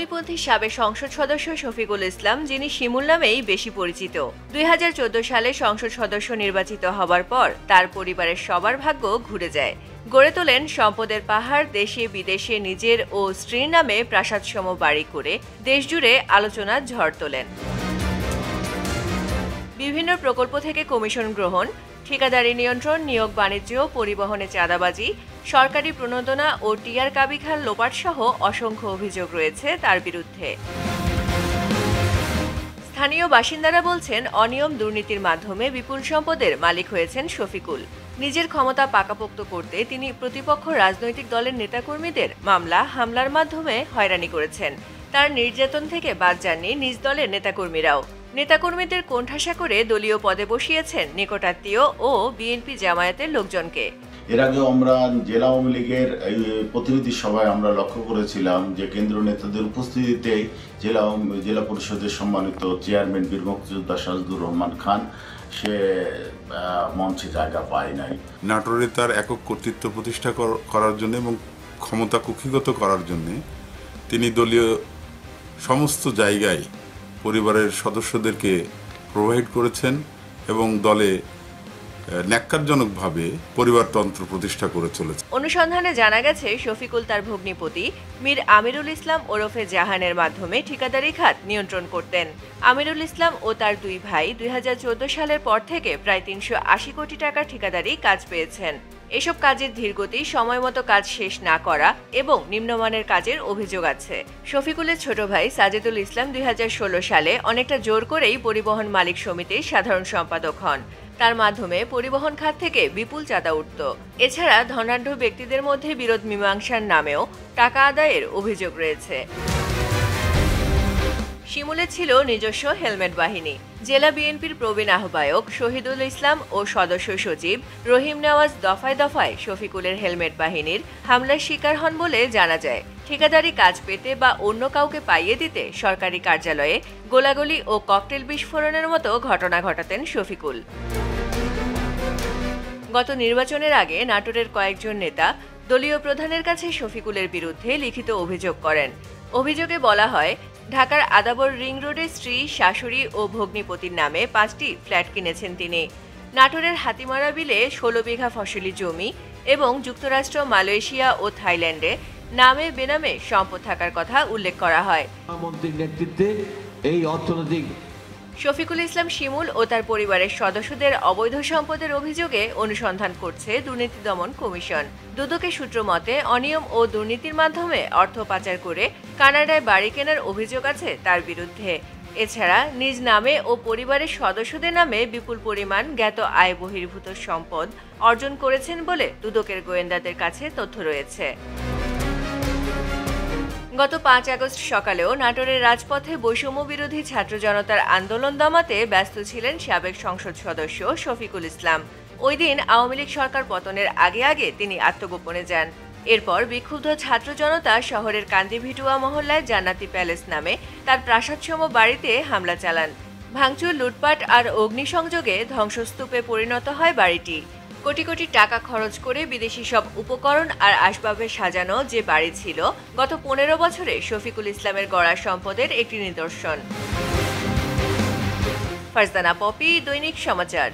আওয়ামীপন্থী সাবেক সংসদ সদস্য শফিকুল ইসলাম, যিনি শিমুল নামেই বেশি পরিচিত, 2014 সালে সংসদ সদস্য নির্বাচিত হবার পর তার পরিবারের সবার ভাগ্য ঘুরে যায়। গড়ে তোলেন সম্পদের পাহাড়, দেশে বিদেশে নিজের ও স্ত্রীর নামে প্রাসাদসম বাড়ি করে দেশজুড়ে আলোচনার ঝড় তোলেন। বিভিন্ন প্রকল্প থেকে কমিশন গ্রহণ, ঠিকাদারি নিয়ন্ত্রণ, নিয়োগ বাণিজ্য, পরিবহনে চাঁদাবাজি, সরকারি প্রণোদনা ও টিআর কাবিখাল লোপাট সহ অসংখ্য অভিযোগ রয়েছে তার বিরুদ্ধে। স্থানীয় বাসিন্দারা বলছেন, অনিয়ম দুর্নীতির মাধ্যমে বিপুল সম্পদের মালিক হয়েছেন শফিকুল। নিজের ক্ষমতা পাকাপোক্ত করতে তিনি প্রতিপক্ষ রাজনৈতিক দলের নেতাকর্মীদের মামলা হামলার মাধ্যমে হয়রানি করেছেন। তার নির্যাতন থেকে বাদ যাননি নিজ দলের নেতাকর্মীরাও। নেতাকর্মীদের কোণঠাসা করে দলীয় পদে বসিয়েছেন নিকটাত্মীয় ও বিএনপি জামায়াতের লোকজনকে। এর আগেও আমরা জেলা আওয়ামী লীগের প্রতিনিধি সভায় আমরা লক্ষ্য করেছিলাম যে কেন্দ্রীয় নেতাদের উপস্থিতিতে জেলা পরিষদের সম্মানিত চেয়ারম্যান বীর মুক্তিযোদ্ধা সাজদুর রহমান খান সে মঞ্চে জায়গা পায় নাই। নাটোরে তার একক কর্তৃত্ব প্রতিষ্ঠা করার জন্য এবং ক্ষমতা কুক্ষিগত করার জন্য তিনি দলীয় সমস্ত জায়গায় পরিবারের সদস্যদেরকে প্রোভাইড করেছেন এবং দলে ন্যাক্কারজনকভাবে পরিবারতন্ত্র প্রতিষ্ঠা করে চলেছে। অনুসন্ধানে জানা গেছে, শফিকুল তার ভগ্নিপতি মীর আমিরুল ইসলাম ওরফে জাহানের মাধ্যমে ঠিকাদারি খাত নিয়ন্ত্রণ করতেন। আমিরুল ইসলাম ও তার দুই ভাই 2014 সালের পর থেকে প্রায় 380 কোটি টাকার ঠিকাদারি কাজ পেয়েছেন। এসব কাজের ধীরগতি, সময়মতো কাজ শেষ না করা এবং নিম্নমানের কাজের অভিযোগ আছে। শফিকুলের ছোট ভাই সাজিদুল ইসলাম 2016 সালে অনেকটা জোর করেই পরিবহন মালিক সমিতির সাধারণ সম্পাদক হন। তার মাধ্যমে পরিবহন খাত থেকে বিপুল চাঁদা উঠত। এছাড়া ধনাঢ্য ব্যক্তিদের মধ্যে বিরোধ মীমাংসার নামেও টাকা আদায়ের অভিযোগ রয়েছে। শিমুলে ছিল নিজস্ব হেলমেট বাহিনী। জেলা বিএনপির প্রবীণ আহ্বায়ক শহীদুল ইসলাম ও সদস্য সচিব রহিম নেওয়াজ দফায় দফায় শফিকুলের হেলমেট বাহিনীর হামলার শিকার হন বলে জানা যায়। ঠিকাদারি কাজ পেতে বা অন্য কাউকে পাইয়ে দিতে সরকারি কার্যালয়ে গোলাগুলি ও ককটেল বিস্ফোরণের মতো ঘটনা ঘটাতেন শফিকুল। গত নির্বাচনের আগে নাটোরের কয়েকজন নেতা দলীয় প্রধানের কাছে শফিকুলের বিরুদ্ধে লিখিত অভিযোগ করেন। অভিযোগে বলা হয়, ঢাকার আদাবর রিং রোডে স্ত্রী, শাশুড়ি ও ভগ্নিপতির নামে 5টি ফ্ল্যাট কিনেছেন তিনি। নাটোরের হাতিমারা বিলে 16 বিঘা ফসলি জমি এবং যুক্তরাষ্ট্র, মালয়েশিয়া ও থাইল্যান্ডে নামে বেনামে সম্পদ থাকার কথা উল্লেখ করা হয়। মন্ত্রীর নেতৃত্বে এই অর্থনৈতিক শফিকুল ইসলাম শিমুল ও তার পরিবারের সদস্যদের অবৈধ সম্পদের অভিযোগে অনুসন্ধান করছে দুর্নীতি দমন কমিশন। দুদকের সূত্র মতে, অনিয়ম ও দুর্নীতির মাধ্যমে অর্থ পাচার করে কানাডায় বাড়ি কেনার অভিযোগ আছে তার বিরুদ্ধে। এছাড়া নিজ নামে ও পরিবারের সদস্যদের নামে বিপুল পরিমাণ জ্ঞাত আয় বহির্ভূত সম্পদ অর্জন করেছেন বলে দুদকের গোয়েন্দাদের কাছে তথ্য রয়েছে। গত 5 আগস্ট সকালেও নাটোরের রাজপথে বৈষম্য বিরোধী ছাত্র জনতার আন্দোলন দমাতে ব্যস্ত ছিলেন সাবেক সংসদ সদস্য শফিকুল ইসলাম। ওই দিন আওয়ামী লীগ সরকার পতনের আগে আগে তিনি আত্মগোপনে যান। এরপর বিক্ষুব্ধ ছাত্র জনতা শহরের কান্দিভিটুয়া মহল্লায় জান্নাতি প্যালেস নামে তার প্রাসাদসম বাড়িতে হামলা চালান। ভাঙচুর, লুটপাট আর অগ্নিসংযোগে ধ্বংসস্তূপে পরিণত হয় বাড়িটি। কোটি কোটি টাকা খরচ করে বিদেশি সব উপকরণ আর আসবাবে সাজানো যে বাড়ি ছিল, গত 15 বছরে শফিকুল ইসলামের গড়া সম্পদের একটি নিদর্শন। ফারজানা পপি, দৈনিক সমাচার।